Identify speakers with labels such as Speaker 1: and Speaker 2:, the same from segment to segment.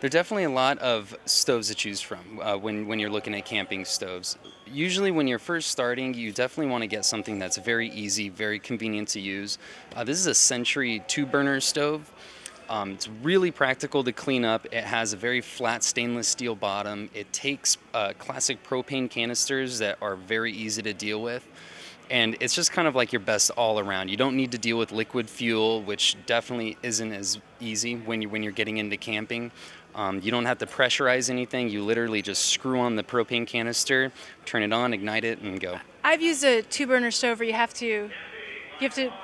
Speaker 1: There are definitely a lot of stoves to choose from when you're looking at camping stoves. Usually, when you're first starting, you definitely want to get something that's very easy, very convenient to use. This is a Century two-burner stove. It's really practical to clean up. It has a very flat stainless steel bottom. It takes classic propane canisters that are very easy to deal with. And it's just kind of like your best all around. You don't need to deal with liquid fuel, which definitely isn't as easy when you're getting into camping. You don't have to pressurize anything. You literally just screw on the propane canister, turn it on, ignite it, and go.
Speaker 2: I've used a two burner stove where you have to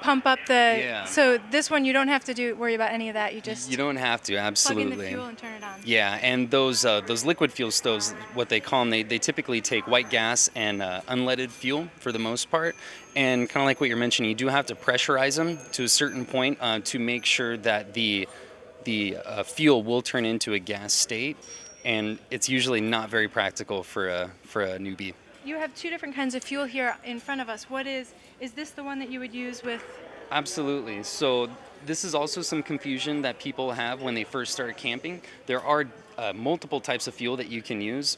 Speaker 2: pump up the.
Speaker 1: Yeah.
Speaker 2: So this one you don't have to worry about any of that. You
Speaker 1: You
Speaker 2: just
Speaker 1: don't have to,
Speaker 2: plug in the
Speaker 1: absolutely.
Speaker 2: fuel and turn it on.
Speaker 1: Yeah, and those liquid fuel stoves, what they call them, they typically take white gas and unleaded fuel for the most part. And kind of like what you're mentioning, you do have to pressurize them to a certain point to make sure that the fuel will turn into a gas state. And it's usually not very practical for a newbie.
Speaker 2: You have two different kinds of fuel here in front of us. Is this the one that you would use with?
Speaker 1: Absolutely. So this is also some confusion that people have when they first start camping. There are multiple types of fuel that you can use.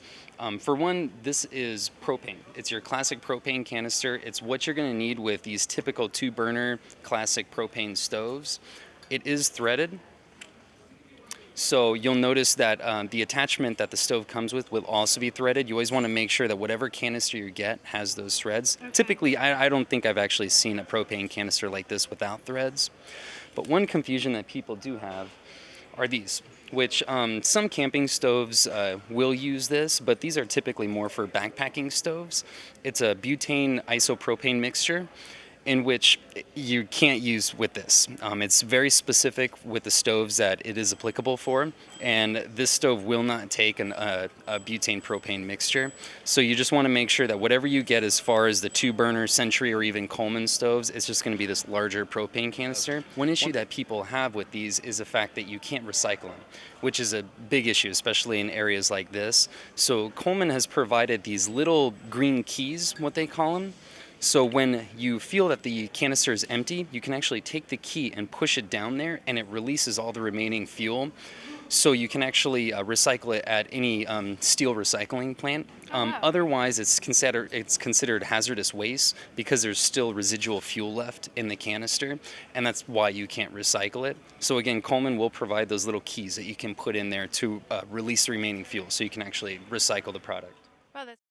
Speaker 1: For one, this is propane. It's your classic propane canister. It's what you're going to need with these typical two-burner classic propane stoves. It is threaded. So you'll notice that the attachment that the stove comes with will also be threaded. You always want to make sure that whatever canister you get has those threads.
Speaker 2: Okay.
Speaker 1: Typically, I don't think I've actually seen a propane canister like this without threads. But one confusion that people do have are these, which some camping stoves will use this, but these are typically more for backpacking stoves. It's a butane isopropane mixture in which you can't use with this. It's very specific with the stoves that it is applicable for, and this stove will not take a butane propane mixture. So you just want to make sure that whatever you get as far as the two-burner Century or even Coleman stoves, it's just going to be this larger propane canister. One issue that people have with these is the fact that you can't recycle them, which is a big issue, especially in areas like this. So Coleman has provided these little green keys, what they call them. So when you feel that the canister is empty, you can actually take the key and push it down there, and it releases all the remaining fuel. So you can actually recycle it at any steel recycling plant.
Speaker 2: Wow.
Speaker 1: Otherwise, it's considered hazardous waste because there's still residual fuel left in the canister, and that's why you can't recycle it. So again, Coleman will provide those little keys that you can put in there to release the remaining fuel, so you can actually recycle the product.
Speaker 2: Wow, that's